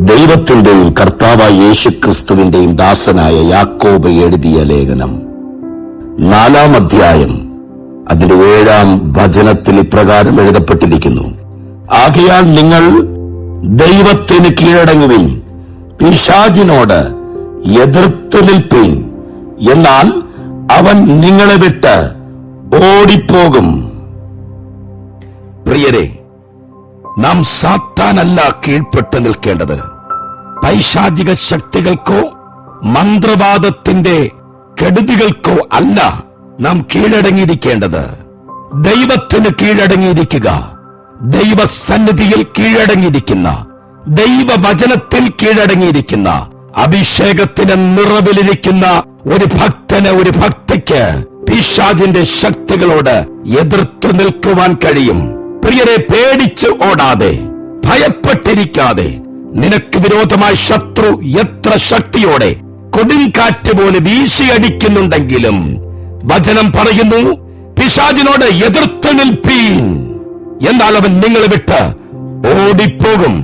ദൈവത്തിന്റെയും കർത്താവായ യേശുക്രിസ്തുവിന്റെയും ദാസനായ യാക്കോബ് എഴുതിയ ലേഖനം 4-ാം അധ്യായം അതിന്റെ 7-ാം വചനത്തിൽ ഇപ്രകാരം എഴുതപ്പെട്ടിരിക്കുന്നു: ആകയാൽ നിങ്ങൾ ദൈവത്തിന് കീഴടങ്ങുവിൻ, പിശാചിനോട് എതിർത്തു നിൽപ്പിൻ, എന്നാൽ അവൻ നിങ്ങളെ വിട്ട് ഓടിപ്പോകും. പ്രിയരെ, നാം സാത്താനല്ല കീഴ്പ്പെട്ട് നിൽക്കേണ്ടത്. പൈശാചിക ശക്തികൾക്കോ മന്ത്രവാദത്തിന്റെ കെടുതികൾക്കോ അല്ല നാം കീഴടങ്ങിയിരിക്കേണ്ടത്. ദൈവത്തിന് കീഴടങ്ങിയിരിക്കുക. ദൈവസന്നിധിയിൽ കീഴടങ്ങിയിരിക്കുന്ന, ദൈവവചനത്തിൽ കീഴടങ്ങിയിരിക്കുന്ന, അഭിഷേകത്തിന് നിറവിലിരിക്കുന്ന ഒരു ഭക്തന്, ഒരു ഭക്തിക്ക് പിശാചിന്റെ ശക്തികളോട് എതിർത്തു നിൽക്കുവാൻ കഴിയും. പ്രിയരെ, പേടിച്ച് ഓടാതെ, ഭയപ്പെട്ടിരിക്കാതെ, നിനക്ക് വിരോധമായ ശത്രു എത്ര ശക്തിയോടെ കൊടുങ്കാറ്റ് പോലെ വീശിയടിക്കുന്നുണ്ടെങ്കിലും വചനം പറയുന്നു, പിശാചിനോട് എതിർത്തു നിൽപ്പീൻ, എന്നാൽ അവൻ നിങ്ങളെ വിട്ട് ഓടിപ്പോകും.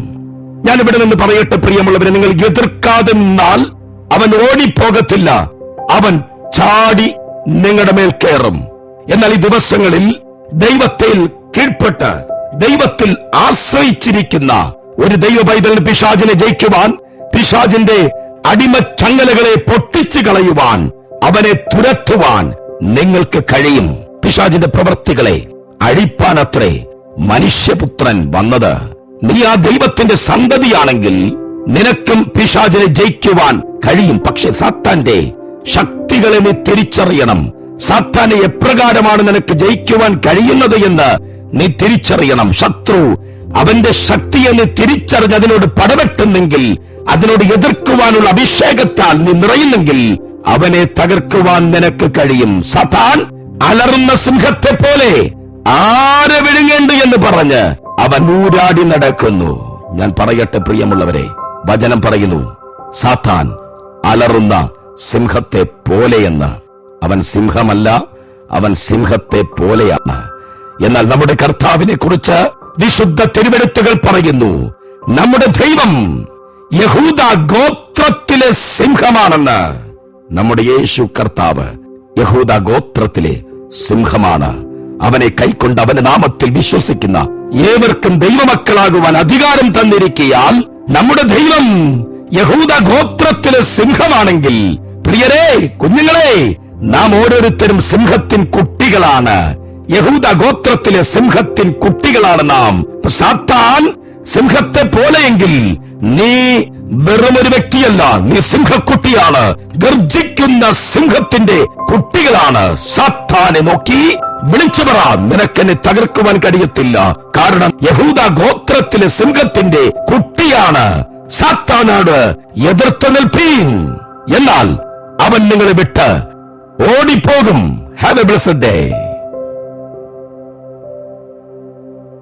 ഞാനിവിടെ നിന്ന് പറയട്ടെ പ്രിയമുള്ളവരെ, നിങ്ങൾ എതിർക്കാതെ നിന്നാൽ അവൻ ഓടിപ്പോകത്തില്ല, അവൻ ചാടി നിങ്ങളുടെ മേൽ കയറും. എന്നാൽ ഈ ദിവസങ്ങളിൽ ദൈവത്തിൽ കീഴ്പ്പെട്ട് ദൈവത്തിൽ ആശ്രയിച്ചിരിക്കുന്ന ഒരു ദൈവ പൈതലിന് പിശാചിനെ ജയിക്കുവാൻ, പിശാചിന്റെ അടിമച്ചങ്ങലകളെ പൊട്ടിച്ചു കളയുവാൻ, അവനെ തുരത്തുവാൻ നിങ്ങൾക്ക് കഴിയും. പിശാചിന്റെ പ്രവൃത്തികളെ അഴിപ്പാനത്രേ മനുഷ്യപുത്രൻ വന്നത്. നീ ആ ദൈവത്തിന്റെ സന്തതിയാണെങ്കിൽ നിനക്കും പിശാചിനെ ജയിക്കുവാൻ കഴിയും. പക്ഷെ സാത്താന്റെ ശക്തികളെ നീ തിരിച്ചറിയണം. സാത്താനെ എപ്രകാരമാണ് നിനക്ക് ജയിക്കുവാൻ കഴിയുന്നത് എന്ന് നീ തിരിച്ചറിയണം. ശത്രു അവന്റെ ശക്തിയെ നീ തിരിച്ചറിഞ്ഞ് അതിനോട് പടവെട്ടുന്നെങ്കിൽ, അതിനോട് എതിർക്കുവാനുള്ള അഭിഷേകത്താൽ നീ നിറയുന്നെങ്കിൽ അവനെ തകർക്കുവാൻ നിനക്ക് കഴിയും. സാത്താൻ അലറുന്ന സിംഹത്തെ പോലെ ആരെ വിഴുങ്ങേണ്ടു എന്ന് പറഞ്ഞ് അവൻ ഊരാടി നടക്കുന്നു. ഞാൻ പറയട്ടെ പ്രിയമുള്ളവരെ, വചനം പറയുന്നു, സാത്താൻ അലറുന്ന സിംഹത്തെ പോലെയെന്ന്. അവൻ സിംഹമല്ല, അവൻ സിംഹത്തെ പോലെയാണ്. എന്നാൽ നമ്മുടെ കർത്താവിനെ കുറിച്ച് വിശുദ്ധ തിരുവെഴുത്തുകൾ പറയുന്നു, നമ്മുടെ ദൈവം യഹൂദ ഗോത്രത്തിലെ സിംഹമാണെന്ന്. നമ്മുടെ യേശു കർത്താവ് യഹൂദ ഗോത്രത്തിലെ സിംഹമാണ്. അവനെ കൈക്കൊണ്ട് അവന്റെ നാമത്തിൽ വിശ്വസിക്കുന്ന ഏവർക്കും ദൈവമക്കളാകുവാൻ അധികാരം തന്നിരിക്കയാൽ നമ്മുടെ ദൈവം യഹൂദ ഗോത്രത്തിലെ സിംഹമാണെങ്കിൽ, പ്രിയരെ, കുഞ്ഞുങ്ങളെ, നാം ഓരോരുത്തരും സിംഹത്തിൻ കുട്ടികളാണ്. യഹൂദ ഗോത്രത്തിലെ സിംഹത്തിൻ കുട്ടികളാണ് നാം. സാത്താൻ സിംഹത്തെ പോലെയെങ്കിൽ നീ വെറുമൊരു വ്യക്തിയല്ല, നീ സിംഹക്കുട്ടിയാണ്. ഗർജിക്കുന്ന സിംഹത്തിന്റെ കുട്ടികളാണ്. സാത്താനെ നോക്കി വിളിച്ചു പറ, നിനക്കെന്നെ തകർക്കുവാൻ കഴിയത്തില്ല. കാരണം യഹൂദ ഗോത്രത്തിലെ സിംഹത്തിന്റെ കുട്ടിയാണ്. സാത്താനോട് എതിർത്തു നിൽപ്പീൻ, എന്നാൽ അവൻ നിങ്ങളെ വിട്ട് ഓടിപ്പോകും. Have a blessed day.